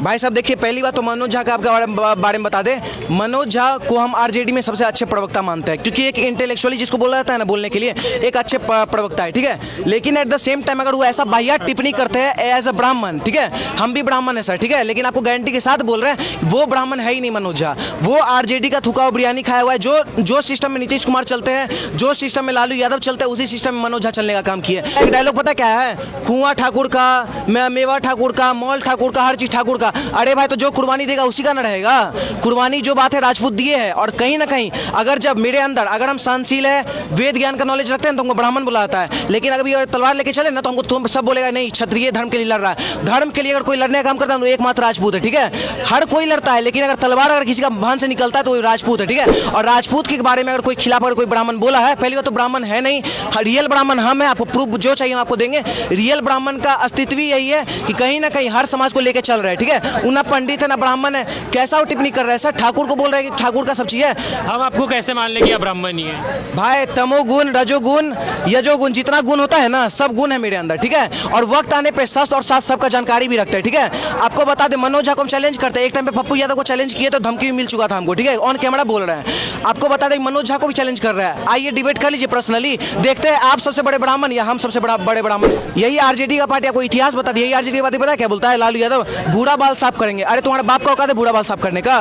भाई साहब देखिए, पहली बात तो मनोज झा का आपके बारे में बता दें, मनोज झा को हम आरजेडी में सबसे अच्छे प्रवक्ता मानते हैं, क्योंकि एक इंटेलेक्चुअली जिसको बोला जाता है ना बोलने के लिए, एक अच्छे प्रवक्ता है, ठीक है। लेकिन एट द सेम टाइम अगर वो ऐसा वाहियात टिप्पणी करते हैं एज अ ब्राह्मण, ठीक है, हम भी ब्राह्मण है सर, ठीक है, लेकिन आपको गारंटी के साथ बोल रहे हैं वो ब्राह्मण है ही नहीं मनोज झा। वो आरजेडी का थूका बिरयानी खाया हुआ है। जो सिस्टम में नीतीश कुमार चलते हैं, जो सिस्टम में लालू यादव चलते हैं, उसी सिस्टम में मनोज झा चलने का काम किया। एक डायलॉग पता क्या है, कुआं ठाकुर का, मेवा ठाकुर का, मॉल ठाकुर का, हर चीज ठाकुर का। अरे भाई, तो जो कुर्बानी देगा उसी का न रहेगा। कुर्बानी जो बात है राजपूत दिए है। और कहीं ना कहीं अगर जब मेरे अंदर अगर हम सहनशील है, वेद ज्ञान का नॉलेज रखते हैं, तो हमको ब्राह्मण बुलाता है। लेकिन अगर तलवार लेके चले ना, तो हमको तुम सब बोलेगा नहीं, क्षत्रिय धर्म के लिए लड़ रहा है। धर्म के लिए अगर कोई लड़ने का काम करता है तो एकमात्र राजपूत है, ठीक है। हर कोई लड़ता है, लेकिन अगर तलवार अगर किसी का भान से निकलता है तो वो राजपूत है, ठीक है। और राजपूत के बारे में अगर कोई खिलाफ अगर कोई ब्राह्मण बोला है, पहली बात तो ब्राह्मण है नहीं, रियल ब्राह्मण हम है। आपको प्रूफ जो चाहिए हम आपको देंगे। रियल ब्राह्मण का अस्तित्व यही है कि कहीं ना कहीं हर समाज को लेकर चल रहा है, ठीक है। ना पंडित है ना ब्राह्मण है, कैसा वो टिप्पणी कर रहा है सर, ठाकुर को बोल रहे हैं कि ठाकुर का सब चीज है। हम आपको कैसे मान लें कि आप ब्राह्मण ही है? भाई तमोगुण, रजोगुण, यजोगुण, जितना गुण होता है ना, सब गुण है मेरे अंदर, ठीक है। और वक्त आने पे शस्त्र और शास्त्र सबका जानकारी भी रखते हैं, ठीक है। आपको बता दे, मनोज झा को हम चैलेंज करते हैं। एक टाइम पे पप्पू यादव को चैलेंज किए तो धमकी भी मिल चुका था हमको, ठीक है, ऑन कैमरा बोल रहे हैं। आपको बता दें मनोज झा को भी चैलेंज कर रहा है। आइए डिबेट कर लीजिए पर्सनली, देखते हैं आप सबसे बड़े ब्राह्मण या हम सबसे बड़े ब्राह्मण। यही आरजेडी का पार्टी, आपको इतिहास बता दिया। यही आरजेडी का पार्टी पता है क्या बोलता है, लालू यादव भूरा बाल साफ करेंगे। अरे तुम्हारे बाप का औकात है भूरा बाल साफ करने का?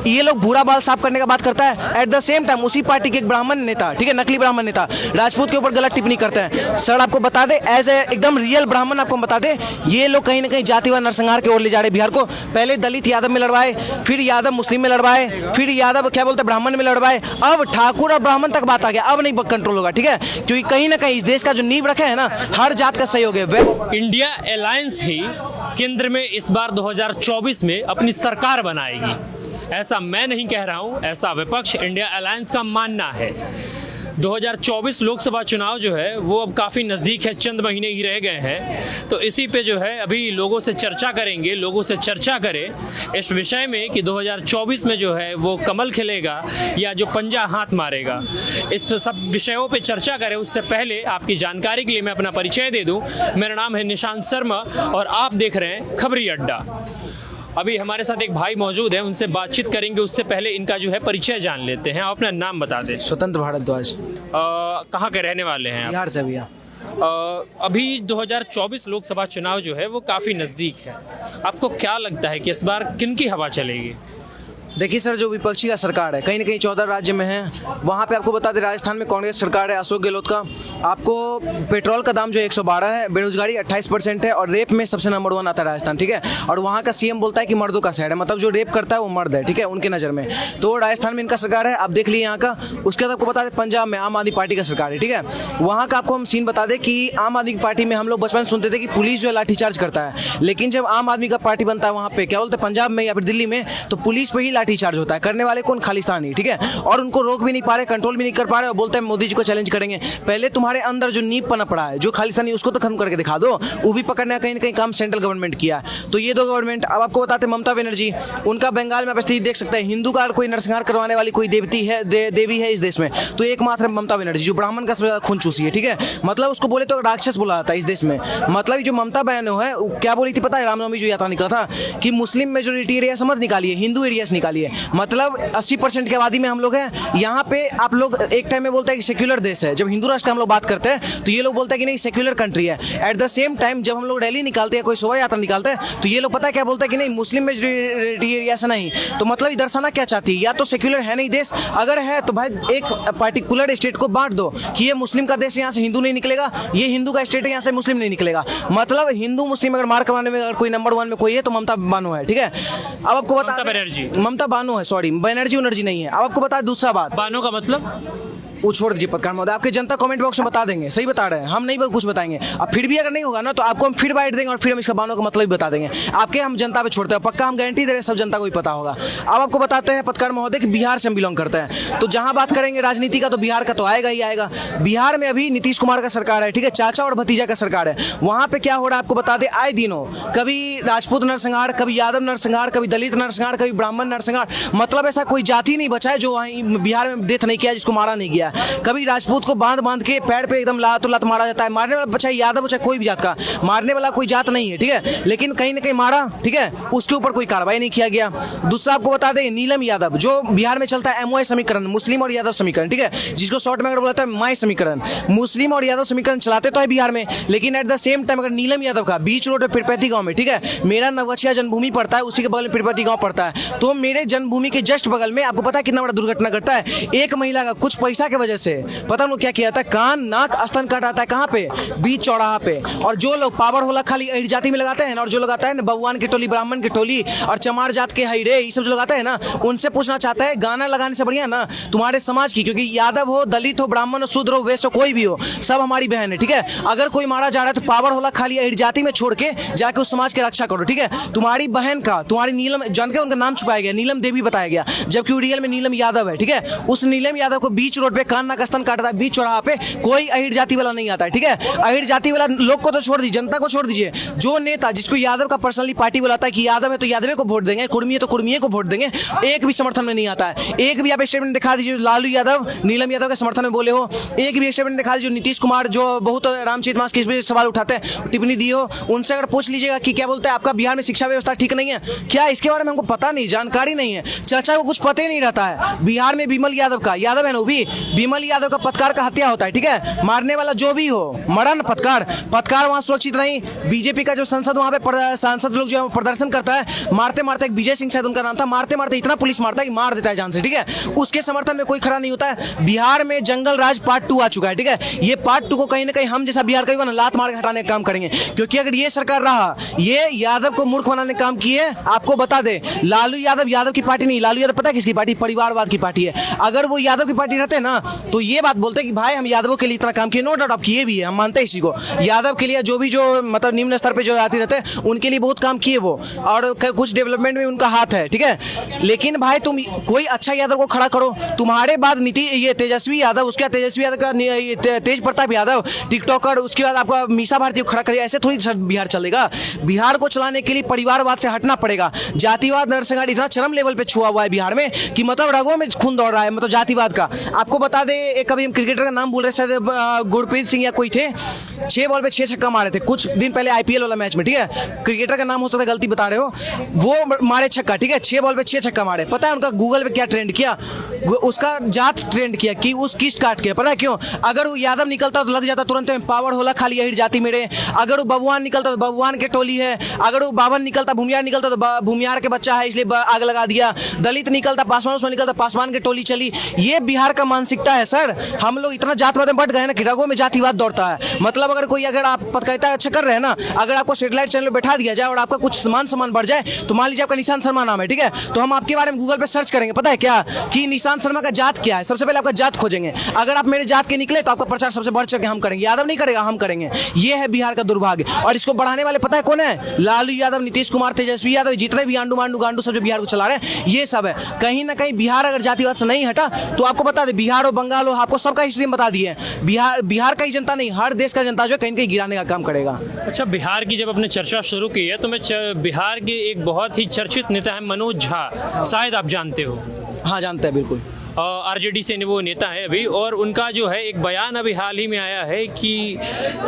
ये लोग भूरा बाल साफ करने का बात करता है। एट द सेम टाइम उसी पार्टी के एक ब्राह्मण नेता, ठीक है, नकली ब्राह्मण नेता राजपूत के ऊपर गलत टिप्पणी करते हैं। सर आपको बता दे, एज ए एकदम रियल ब्राह्मण आपको बता दे, ये लोग कहीं ना कहीं जातिवाद नरसंहार की ओर ले जा रहे बिहार को। पहले दलित यादव में लड़वाए, फिर यादव मुस्लिम में लड़वाए, फिर यादव क्या बोलते ब्राह्मण में लड़वाए, अब ठाकुर और ब्राह्मण तक बात आ गया। अब नहीं कंट्रोल होगा, ठीक है, क्योंकि कहीं ना कहीं इस देश का जो नींव रखे है ना, हर जात का सहयोग है। इंडिया अलायंस ही केंद्र में इस बार 2024 में अपनी सरकार बनाएगी, ऐसा मैं नहीं कह रहा हूं, ऐसा विपक्ष इंडिया अलायंस का मानना है। 2024 लोकसभा चुनाव जो है वो अब काफ़ी नज़दीक है, चंद महीने ही रह गए हैं। तो इसी पे जो है अभी लोगों से चर्चा करेंगे, लोगों से चर्चा करें इस विषय में कि 2024 में जो है वो कमल खिलेगा या जो पंजा हाथ मारेगा। इस पर सब विषयों पे चर्चा करें, उससे पहले आपकी जानकारी के लिए मैं अपना परिचय दे दूँ। मेरा नाम है निशांत शर्मा और आप देख रहे हैं खबरी अड्डा। अभी हमारे साथ एक भाई मौजूद है, उनसे बातचीत करेंगे। उससे पहले इनका जो है परिचय जान लेते हैं। आप अपना नाम बता दें। स्वतंत्र भारद्वाज। कहाँ के रहने वाले हैं आप? बिहार से भैया। अभी 2024 लोकसभा चुनाव जो है वो काफ़ी नज़दीक है। आपको क्या लगता है कि इस बार किन की हवा चलेगी? देखिए सर, जो विपक्षी का सरकार है कहीं ना कहीं 14 राज्य में है। वहाँ पे आपको बता दें राजस्थान में कांग्रेस सरकार है अशोक गहलोत का। आपको पेट्रोल का दाम जो 112 है, बेरोजगारी 28% है और रेप में सबसे नंबर 1 आता है राजस्थान, ठीक है। और वहाँ का सीएम बोलता है कि मर्दों का शहर है, मतलब जो रेप करता है वो मर्द है, ठीक है, उनके नज़र में। तो राजस्थान में इनका सरकार है, आप देख लीजिए यहाँ का। उसके बाद आपको बता दें पंजाब में आम आदमी पार्टी का सरकार है, ठीक है। वहाँ का आपको हम सीन बता दें कि आम आदमी पार्टी में हम लोग बचपन सुनते थे कि पुलिस जो है लाठीचार्ज करता है, लेकिन जब आम आदमी का पार्टी बनता है वहाँ पे क्या बोलते हैं पंजाब में या फिर दिल्ली में, तो पुलिस पर ही लाठीचार्ज होता है। करने वाले कौन? खालिस्तानी, ठीक है। और उनको रोक भी नहीं पा रहे, कंट्रोल भी नहीं कर पा रहे और बोलते हैं मोदी जी को चैलेंज करेंगे। पहले तुम्हारे अंदर जो नींव पनप पड़ा है, जो खालिस्तानी, उसको तो खत्म करके दिखा दो। वो भी पकड़ने का कहीं ना कहीं काम सेंट्रल गवर्नमेंट किया है। तो ये दो गवर्नमेंट। अब आपको बताते हैं ममता बनर्जी, उनका बंगाल में आप स्थिति देख सकते हैं। हिंदू का कोई नरसंहार करवाने वाली कोई देवती है, देवी है इस देश में, तो एकमात्र ममता बनर्जी, जो ब्राह्मण का सबसे खून चूसी है, ठीक है। मतलब उसको बोले तो राक्षस बोला जाता है इस देश में। मतलब जो ममता बहन है क्या बोली थी पता है? रामनवमी जो यात्रा निकला था कि मुस्लिम मेजोरिटी एरिया से मत निकालिए, हिंदू एरिया से निकालिए। मतलब 80% की आबादी में हम लोग हैं यहाँ पे। आप लोग एक टाइम में बोलते हैं कि सेक्युलर देश है, जब हिंदू राष्ट्र हम लोग बात करते हैं तो ये लोग बोलते हैं कि नहीं सेक्युलर कंट्री है। एट द सेम टाइम जब हम लोग रैली निकालते हैं, कोई शोभा यात्रा निकालते हैं, तो ये लोग पता है क्या बोलते हैं कि नहीं मुस्लिम मेजोरिटी एरिया से नहीं। तो मतलब दर्शाना क्या चाहती है? या तो सेक्युलर है नहीं देश, अगर है तो भाई एक पार्टिकुलर स्टेट को बांट दो कि ये मुस्लिम का देश, यहाँ से हिंदू नहीं निकलेगा, ये हिंदू का स्टेट है, यहाँ से मुस्लिम नहीं निकलेगा। मतलब हिंदू मुस्लिम अगर मार करवाने में अगर कोई नंबर 1 में कोई है तो ममता बानो है, ठीक है। अब आपको बता, ममता बानो है, सॉरी बनर्जी उनर्जी नहीं है। अब आपको बता दूसरा बात, बानो का मतलब वो छोड़ दीजिए पत्रकार महोदय, आपके जनता कमेंट बॉक्स में बता देंगे, सही बता रहे हैं, हम नहीं कुछ बताएंगे। अब फिर भी अगर नहीं होगा ना तो आपको हम फिर बाइट देंगे और फिर हम इसका बानों का मतलब भी बता देंगे। आपके हम जनता पे छोड़ते हैं, पक्का हम गारंटी दे रहे हैं, सब जनता को भी पता होगा। अब आपको बताते हैं पत्रकार महोदय कि बिहार से हम बिलोंग करते हैं, तो जहां बात करेंगे राजनीति का तो बिहार का तो आएगा ही आएगा। बिहार में अभी नीतीश कुमार का सरकार है, ठीक है, चाचा और भतीजा का सरकार है। वहां पे क्या हो रहा है आपको बता दें, आए दिनों कभी राजपूत नरसंहार, कभी यादव नरसंहार, कभी दलित नरसंहार, कभी ब्राह्मण नरसंहार। मतलब ऐसा कोई जाति नहीं बचा है जो वहीं बिहार में डेथ नहीं किया, जिसको मारा नहीं गया। कभी राजपूत को बांध बांध के पैर पे एकदम लात मारा जाता है। मारने वाला बच्चा यादव बच्चा कोई भी जात का, मारने वाला कोई जात नहीं है, ठीक है, लेकिन कहीं ना कहीं मारा, ठीक है, उसके ऊपर कोई कार्रवाई नहीं किया गया। दूसरा आपको बता दें, नीलम यादव जो बिहार में चलता है MOI समीकरण, मुस्लिम और यादव समीकरण, ठीक है, जिसको शॉर्ट में अगर बोलता है माई समीकरण, मुस्लिम और यादव समीकरण चलाते तो है बिहार में, लेकिन एट द सेम टाइम अगर नीलम यादव का बीच रोड पे पिरपैती गांव में, ठीक है, मेरा नवगछिया जन्मभूमि पड़ता है, उसी के बगल में पिरपैती गांव पड़ता है, तो मेरे जन्मभूमि के जस्ट बगल में आपको पता है कितना बड़ा दुर्घटना घटता है। एक महिला का कुछ पैसा की वजह से पता लोग क्या किया था, कान नाक स्तन काट आता है, कहाँ पे, बीच चौराहा पे। और जो लोग पावर होला खाली अहिर जाति में लगाते हैं ना, और जो लगाता है ना बउआन की टोली, ब्राह्मण की टोली और चमार जात के हईरे, ये सब जो लगाते हैं ना, उनसे पूछना चाहता है गाना लगाने से बढ़िया ना तुम्हारे समाज की, क्योंकि यादव हो, दलित हो, ब्राह्मण हो, शूद्र हो, वैश्य हो, कोई भी हो, सब हमारी बहन है, ठीक है। अगर कोई मारा जा रहा है तो पावर होला खाली अहिर जाति में छोड़ के जाके उस समाज की रक्षा करो, ठीक है। तुम्हारी बहन का, तुम्हारी नीलम जान के उनका नाम छुपाया गया, नीलम देवी बताया गया, जबकि रियल में नीलम यादव है, ठीक है। उस नीलम यादव को बीच रोड पे कान नाक स्तन काटता है, बीच चौराहा पे, कोई अहिर जाति वाला नहीं आता है, ठीक है। अहिर जाति वाला लोग को तो छोड़ दीजिए, जनता को छोड़ दीजिए, जो नेता जिसको यादव का पर्सनली पार्टी बुलाता है कि यादव है तो यादव को वोट देंगे, कुर्मी है तो कुर्मी को वोट देंगे, एक भी समर्थन में नहीं आता है। एक भी आप स्टेटमेंट दिखा दीजिए लालू यादव नीलम यादव के समर्थन में बोले हो, एक भी स्टेटमेंट दिखा दीजिए नीतीश कुमार जो बहुत रामचरित मानस के इस पे सवाल उठाते हैं, टिप्पणी दी हो, उनसे अगर पूछ लीजिएगा कि क्या बोलते हैं आपका बिहार में शिक्षा व्यवस्था ठीक नहीं है क्या, इसके बारे में हमको पता नहीं, जानकारी नहीं है, चाचा को कुछ पता ही नहीं रहता है। बिहार में विमल यादव का, यादव है ना, भी विमल यादव का पत्रकार का हत्या होता है, ठीक है, मारने वाला जो भी हो, मरण पत्रकार वहां सुरक्षित नहीं। बीजेपी का जो संसद वहां पे सांसद लोग जो प्रदर्शन करता है, मारते मारते, एक विजय सिंह शायद उनका नाम था, मारते मारते इतना पुलिस मारता है कि मार देता है जान से, ठीक है, उसके समर्थन में कोई खड़ा नहीं होता है। बिहार में जंगल राज पार्ट 2 आ चुका है, ठीक है, ये पार्ट 2 को कहीं ना कहीं हम जैसा बिहार का युवा लात मार के हटाने का काम करेंगे, क्योंकि अगर ये सरकार रहा, ये यादव को मूर्ख बनाने का काम किए। आपको बता दे, लालू यादव की पार्टी नहीं, लालू यादव पता है किसकी पार्टी, परिवारवाद की पार्टी है। अगर वो यादव की पार्टी रहते ना तो ये बात बोलते कि भाई हम यादवों के लिए इतना काम किए, नो डाउट आप किए भी है, हम मानते हैं इसी को, यादव के लिए जो भी जो मतलब निम्न स्तर पे जो आते रहते हैं उनके लिए बहुत काम किए वो, और कुछ डेवलपमेंट में उनका हाथ है, ठीक है। लेकिन भाई तुम कोई अच्छा यादव को खड़ा करो, तुम्हारे बाद ये तेजस्वी यादव, उसके बाद तेजस्वी यादव का तेज प्रताप यादव टिकटॉकर, उसके बाद आपका मीसा भारती को खड़ा करिए, ऐसे थोड़ी बिहार चलेगा। बिहार को चलाने के लिए परिवारवाद से हटना पड़ेगा। जातिवाद नरसंहार इतना चरम लेवल पे छुआ हुआ है बिहार में कि मतलब रगों में खून दौड़ रहा है, मतलब जातिवाद का। आपको बता दे, एक कभी हम क्रिकेटर का नाम बोल रहे शायद गुरप्रीत सिंह या कोई थे, 6 बॉल पे 6 छक्का मारे थे कुछ दिन पहले IPL वाला मैच में, ठीक है, क्रिकेटर का नाम हो सकता है गलती बता रहे हो, वो मारे छक्का, ठीक है, 6 बॉल पे 6 छक्का मारे। पता है उनका गूगल पे क्या ट्रेंड किया, उसका जात ट्रेंड किया कि उस किस्ट काट के, पता है क्यों, अगर वो यादव निकलता तो लग जाता तुरंत पावर होला खाली अहिर जाति मेरे, अगर वो बबुआन निकलता तो बबुआन के टोली है, अगर वो बावन निकलता, भूमियार निकलता तो भूमियार के बच्चा है इसलिए आग लगा दिया, दलित निकलता, पासवान निकलता, पासवान के टोली चली। ये बिहार का मानसिकता है सर। हम लोग इतना जातवाद में बढ़ गए ना कि रगों में जातिवाद दौड़ता है। मतलब अगर आप पत्रकारिता अच्छा कर रहे हैं ना, अगर आपको सैटेलाइट चैनल में बैठा दिया जाए और आपका कुछ सम्मान बढ़ जाए, तो मान लीजिए आपका निशांत शर्मा नाम है, ठीक है, तो हम आपके बारे में गूगल पे सर्च करेंगे, पता है क्या, कि निशांत शर्मा का जात क्या है, सबसे पहले आपका जात खोजेंगे। अगर आप मेरे जात के निकले तो आपका प्रचार सबसे बढ़ चढ़ के हम करेंगे, यादव नहीं करेगा, हम करेंगे। ये है बिहार का दुर्भाग्य, और इसको बढ़ाने वाले पता है कौन है, लालू यादव, नीतीश कुमार, तेजस्वी यादव, जितने भी आंडू मांडू गांडू सब जो बिहार को चला रहे हैं, ये सब है। कहीं ना कहीं बिहार अगर जातिवाद से नहीं हटा तो आपको बता दे, बिहार हो, बंगाल हो, आपको सबका हिस्ट्री में बता दिए। बिहार का ही जनता नहीं, हर देश का जनता जो है कहीं ना कहीं गिराने का काम करेगा। अच्छा, बिहार की जब आपने चर्चा शुरू की है तो मैं बिहार के एक बहुत ही चर्चित नेता है मनोज झा, शायद आप जानते हो। हाँ जानते हैं बिल्कुल। RJD से वो नेता है अभी, और उनका जो है एक बयान अभी हाल ही में आया है कि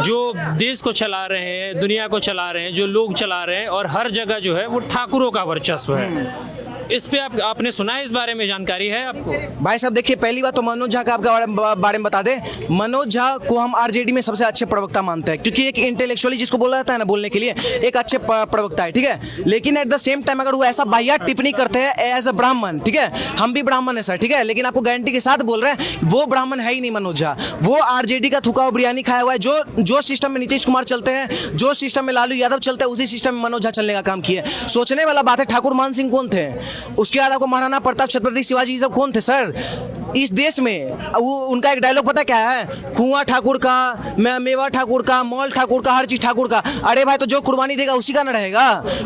जो देश को चला रहे हैं, दुनिया को चला रहे हैं, जो लोग चला रहे हैं, और हर जगह जो है वो ठाकुरों का वर्चस्व है। इस पे आपने सुना है, इस बारे में जानकारी है आपको? भाई साहब देखिए, पहली बात तो मनोज झा का आपका बारे में बता दें, मनोज झा को हम RJD में सबसे अच्छे प्रवक्ता मानते हैं, क्योंकि एक इंटेलेक्चुअली जिसको बोला जाता है ना बोलने के लिए, एक अच्छे प्रवक्ता है, ठीक है। लेकिन एट द सेम टाइम अगर वो ऐसा बाह्यात टिप्पणी करते हैं एज अ ब्राह्मण, ठीक है, हम भी ब्राह्मण है सर, ठीक है, लेकिन आपको गारंटी के साथ बोल रहे हैं वो ब्राह्मण है ही नहीं मनोज झा। वो RJD का थूका हुआ बिरयानी खाया हुआ है। जो सिस्टम में नीतीश कुमार चलते हैं, जो सिस्टम में लालू यादव चलते हैं, उसी सिस्टम में मनोज झा चलने का काम किए। सोचने वाला बात है, ठाकुर मान सिंह कौन थे, उसके बाद आपको महाराणा प्रताप, छत्रपति शिवाजी, ये सब कौन थे सर इस देश में? वो उनका एक डायलॉग पता क्या है, कुआं ठाकुर का, मेवा ठाकुर का, मॉल ठाकुर का, हर चीज ठाकुर का। अरे भाई, तो जो कुर्बानी देगा उसी का न रहेगा।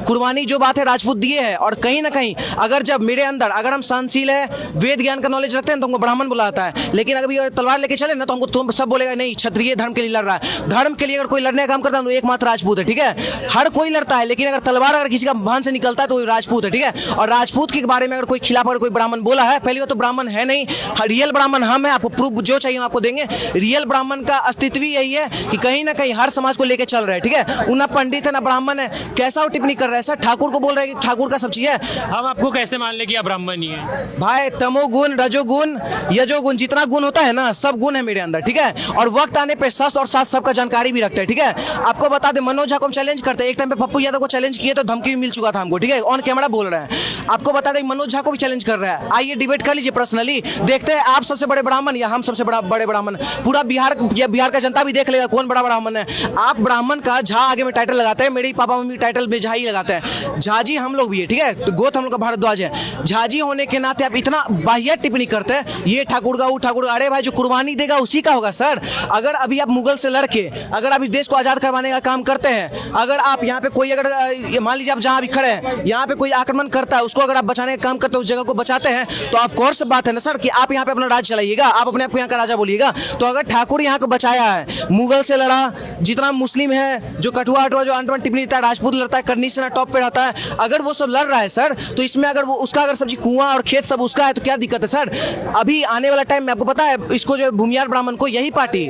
कुर्बानी जो बात है राजपूत दिए है। और कहीं ना कहीं अगर जब मेरे अंदर, अगर हम सहनशील है, वेद ज्ञान का नॉलेज रखते हैं, तो हमको ब्राह्मण बुलाता है। लेकिन अगर तलवार लेके चले ना, तो हमको तुम सब बोलेगा नहीं, क्षत्रिय धर्म के लिए लड़ रहा है। धर्म के लिए अगर कोई लड़ने का काम करता है तो एकमात्र राजपूत है, ठीक है। हर कोई लड़ता है, लेकिन अगर तलवार अगर किसी का भान से निकलता है तो राजपूत है, ठीक है। और राजपूत के बारे में अगर कोई खिलाफ अगर कोई ब्राह्मण बोला है, पहली बात तो ब्राह्मण है नहीं, रियल ब्राह्मण हम हैं, आपको प्रूफ जो चाहिए हम आपको देंगे। रियल ब्राह्मण का अस्तित्व ही यही है कि कहीं ना कहीं हर समाज को लेके चल रहा है, ठीक है। वो ना पंडित है ना ब्राह्मण है, कैसा वो टिप्पणी कर रहा है सर, ठाकुर को बोल रहा है कि ठाकुर का सब चीज है। हम आपको कैसे मान ले कि आप ब्राह्मण ही है? भाई तमोगुण, रजोगुण, यजोगुण, जितना गुण होता है ना सब गुण है मेरे अंदर, ठीक है। और वक्त आने पे सस्त और साथ सबका जानकारी भी रखते हैं, ठीक है। आपको बता दे मनोज झा को हम चैलेंज करते हैं, एक टाइम पे पप्पू यादव को चैलेंज किए तो धमकी भी मिल चुका था हमको, ठीक है, ऑन कैमरा बोल रहे हैं। आपको बता दें मनोज झा को भी चैलेंज कर रहा है, आइए डिबेट कर लीजिए पर्सनली, देखते हैं आप सबसे बड़े ब्राह्मण या हम सबसे बड़े ब्राह्मण। पूरा बिहार का जनता भी देख लेगा कौन बड़ा ब्राह्मण है। आप ब्राह्मण का झा आगे में टाइटल लगाते हैं, मेरे पापा मम्मी टाइटल में झा ही लगाते हैं। झाजी हम लोग भी है, ठीक है, तो गोत्र हम लोग का भारद्वाज है। झाजी होने के नाते आप इतना बाह्य टिप्पणी करते हैं, ये ठाकुर का वो ठाकुर, अरे भाई जो कुर्बानी देगा उसी का होगा सर। अगर अभी आप मुगल से लड़के अगर आप इस देश को आजाद करवाने का काम करते हैं, अगर आप यहाँ पे कोई अगर मान लीजिए आप जहाँ भी खड़े हैं यहाँ पे कोई आक्रमण करता है, उसको अगर आप बचाने का काम करते हैं, उस जगह को बचाते हैं, तो ऑफ कोर्स बात है ना सर कि आप यहाँ पे अपना राज चलाइएगा, आप अपने आप को यहाँ का राजा बोलिएगा। तो अगर ठाकुर यहाँ को बचाया है, मुगल से लड़ा, जितना मुस्लिम है जो कठुआ जो अंडमान टिप्पणी देता है, राजपूत लड़ता है, करनी सेना टॉप पे रहता है, अगर वो सब लड़ रहा है सर, तो इसमें अगर वो उसका अगर सब्जी कुआं और खेत सब उसका है तो क्या दिक्कत है सर। अभी आने वाला टाइम में आपको पता है इसको जो भूमियार ब्राह्मण को यही पार्टी,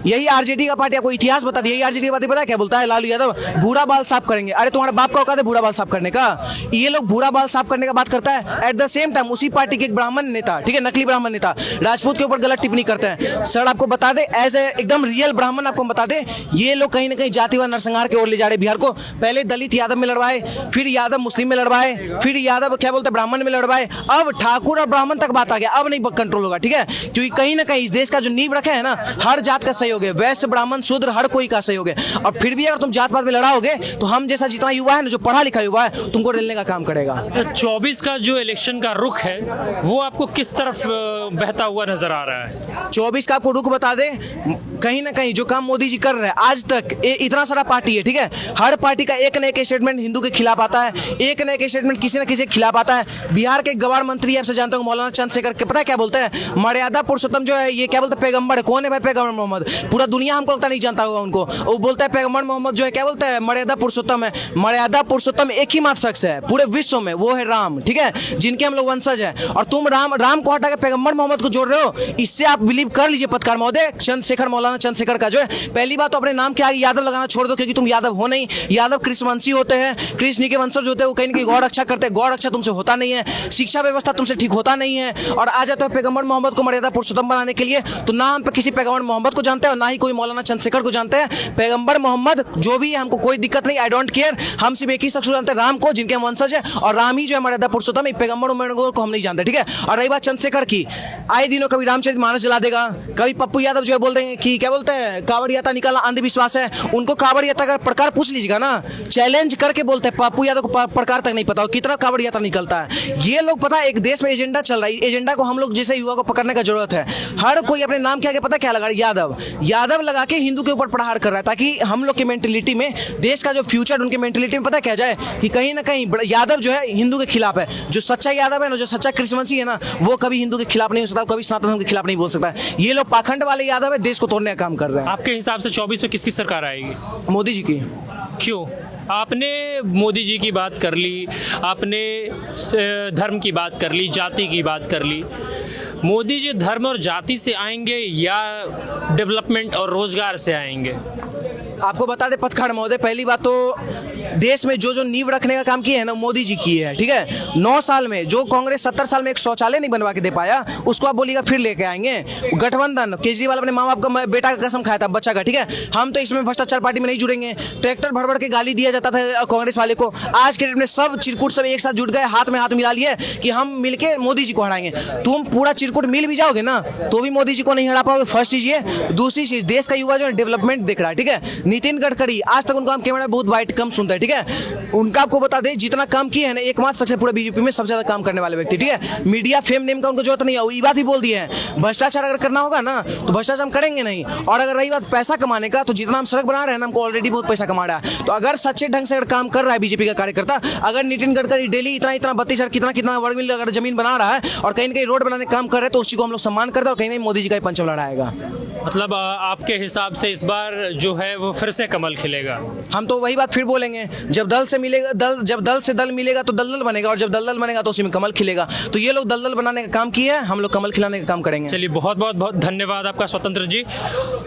यही आरजेडी का पार्टी, आपको इतिहास बता दिया, यही आरजेडी का पार्टी पता है क्या बोलता है, लालू यादव भूरा बाल साफ करेंगे। अरे तुम्हारा बाप का औकात है भूरा बाल साफ करने का? ये लोग भूरा बाल साफ करने का बात करता है, एट द सेम टाइम उसी पार्टी के एक ब्राह्मण नेता, ठीक है, नकली ब्राह्मण नेता राजपूत के ऊपर गलत टिप्पणी करते हैं। सर आपको बता दे एज ए एकदम रियल ब्राह्मण आपको बता दे, ये लोग कहीं ना कहीं जातिवाद नरसंहार की ओर ले जा रहे बिहार को। पहले दलित यादव में लड़वाए, फिर यादव मुस्लिम में लड़वाए, फिर यादव क्या बोलते हैं ब्राह्मण में लड़वाए, अब ठाकुर और ब्राह्मण तक बात आ गया, अब नहीं कंट्रोल होगा, ठीक है। क्योंकि कहीं ना कहीं इस देश का जो नींव रखे है ना, हर जात का सहयोग है, वैश्य ब्राह्मण शूद्र हर कोई का सहयोग है। और फिर भी अगर तुम जात पात में लड़ाओगे तो हम जैसा जितना युवा है ना, जो पढ़ा लिखा युवा है, तुमको रेलने का काम करेगा। 24 का जो इलेक्शन का रुख है वो आपको किस तरफ बहता हुआ नजर आ रहा है? 24 का आपको रुख बता दे, कहीं ना कहीं जो काम मोदी जी कर रहे हैं आज तक, इतना सारा पार्टी है, ठीक है, हर पार्टी का एक न एक स्टेटमेंट हिंदू के खिलाफ आता है, एक न एक स्टेटमेंट किसी न किसी के खिलाफ आता है। बिहार के गवार मंत्री आपसे जानते हो मौलाना चंद्रशेखर के, पता है क्या बोलते हैं, मर्यादा पुरुषोत्तम जो है ये क्या बोलते हैं, पैगंबर है। कौन है भाई पैगंबर मोहम्मद? पूरा दुनिया हमको लगता नहीं जानता होगा उनको। वो बोलता है पैगंबर मोहम्मद जो है क्या बोलता है, मर्यादा पुरुषोत्तम है। मर्यादा पुरुषोत्तम एक ही मात्र शख्स है पूरे विश्व में, वो है राम, ठीक है, जिनके हम लोग वंशज है। और तुम राम को हटा के पैगंबर मोहम्मद को जोड़ रहे हो, इससे आप बिलीव कर लीजिए पत्रकार महोदय, चंद्रशेखर मौलाना चंद्रशेखर का जो है, पहली बात तो अपने नाम के आगे यादव लगाना छोड़ दो, क्योंकि तुम यादव हो नहीं। यादव कृष्णवंशी होते हैं, कृष्ण के वंशज होते हैं, वो कहीं ना कहीं गौ रक्षा करते हैं, गौ रक्षा तुमसे होता नहीं है, शिक्षा व्यवस्था तुमसे ठीक होता नहीं है। और आ जाते हो पैगंबर मोहम्मद को मर्यादा पुरुषोत्तम बनाने के लिए, तो ना हम किसी पैगंबर मोहम्मद को जानते हैं और ना ही कोई मौलाना चंद्रशेखर को जानते हैं। पैगंबर मोहम्मद जो भी है हमको कोई दिक्कत नहीं, आई डोंट केयर, हम सिर्फ एक ही शख्स को जानते हैं, राम को, जिनके हम वंशज है, और राम ही जो है मर्यादा पुरुषोत्तम, पैगंबर को हम नहीं जानते, ठीक है। और रही बात चंद्रशेखर की, आए दिनों कभी रामचरितमानस जला देगा, कभी पप्पू यादव जो है बोल देंगे कि क्या बोलते हैं कावड़ यात्रा निकालना अंधविश्वास है। उनको कावड़ यात्रा का प्रकार पूछ लीजिएगा ना, चैलेंज करके बोलते हैं, पप्पू यादव को प्रकार तक नहीं पता हो कितना कावड़ यात्रा निकलता है। ये लोग पता है एक देश में एजेंडा चल रहा है, एजेंडा को हम लोग जैसे युवा को पकड़ने का जरूरत है। हर कोई अपने नाम के आगे पता क्या लगा, यादव यादव लगा के हिंदू के ऊपर प्रहार कर रहा है, ताकि हम लोग की मेंटेलिटी में, देश का जो फ्यूचर उनके मेंटेलिटी में पता क्या जाए कि कहीं ना कहीं यादव जो है हिंदू के खिलाफ है। जो सच्चा यादव है ना, जो सच्चा कृष्णवंशी है ना, वो कभी हिंदू के खिलाफ नहीं हो सकता, कभी सनातन के खिलाफ नहीं बोल सकता। ये लोग पाखंड वाले यादव है, देश को तोड़ने का काम कर रहे हैं। आपके हिसाब से 24 में किसकी सरकार आएगी? मोदी जी की। क्यों? आपने मोदी जी की बात कर ली, आपने धर्म की बात कर ली, जाति की बात कर ली। मोदी जी धर्म और जाति से आएंगे या डेवलपमेंट और रोजगार से आएंगे? आपको बता दे पत्रकार महोदय, पहली बात तो देश में जो नींव रखने का काम किया है ना मोदी जी की है, ठीक है। 9 साल में जो कांग्रेस 70 साल में एक शौचालय नहीं बनवा के दे पाया, उसको आप बोलिएगा फिर लेके आएंगे। गठबंधन, केजरीवाल अपने माँ बाप का बेटा का कसम खाया था बच्चा का, ठीक है। हम तो इसमें भ्रष्टाचार पार्टी में नहीं जुड़ेंगे। ट्रैक्टर भर भर के गाली दिया जाता था कांग्रेस वाले को, आज के डेट में सब चिरकुट सब एक साथ जुट गए, हाथ में हाथ मिला लिए कि हम मिलके मोदी जी को हराएंगे। तुम पूरा चिरकुट मिल भी जाओगे ना तो भी मोदी जी को नहीं हरा पाओगे, फर्स्ट चीज ये। दूसरी चीज, देश का युवा जो है डेवलपमेंट देख रहा है, ठीक है। नितिन गडकरी आज तक उनका कैमरा बहुत वाइट कम सुनता है, ठीक है। उनका आपको बता दें जितना काम किए हैं ना, एकमात्र सबसे पूरे बीजेपी में सबसे ज्यादा काम करने वाले व्यक्ति, ठीक है। मीडिया फेम नेम का उनको जरूरत नहीं है, वो ये बात ही बोल दी है। भ्रष्टाचार अगर करना होगा ना तो भ्रष्टाचार हम करेंगे नहीं। और अगर रही बात पैसा कमाने का, तो जितना हम सड़क बना रहे हैं ना, हमको ऑलरेडी बहुत पैसा कमा रहा है। तो अगर सच्चे ढंग से अगर काम कर रहा है बीजेपी का कार्यकर्ता, अगर नितिन गडकरी डेली इतना 32 कितना वर्ग मील अगर जमीन बना रहा है और कहीं ना कहीं रोड बनाने का काम कर रहे हैं, तो उसी को हम लोग सम्मान करते हैं और कहीं नहीं मोदी जी का पंचम लड़ाएगा। मतलब आपके हिसाब से इस बार जो है वो फिर से कमल खिलेगा? हम तो वही बात फिर बोलेंगे जब दल से दल मिलेगा तो दलदल बनेगा, और जब दलदल बनेगा तो उसी में कमल खिलेगा। तो ये लोग दलदल बनाने का काम किया है, हम लोग कमल खिलाने का काम करेंगे। चलिए, बहुत बहुत बहुत धन्यवाद आपका स्वतंत्र जी।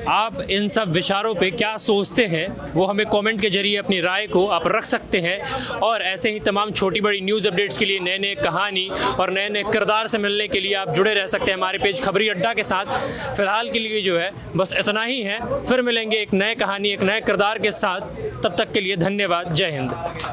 आप इन सब विचारों पे क्या सोचते हैं वो हमें कमेंट के जरिए अपनी राय को आप रख सकते हैं, और ऐसे ही तमाम छोटी बड़ी न्यूज़ अपडेट्स के लिए, नए नए कहानी और नए नए किरदार से मिलने के लिए आप जुड़े रह सकते हैं हमारे पेज खबरी अड्डा के साथ। फिलहाल के लिए जो है बस इतना ही है, फिर मिलेंगे एक नए कहानी, एक नए किरदार के साथ। तब तक के लिए धन्यवाद। जय हिंद।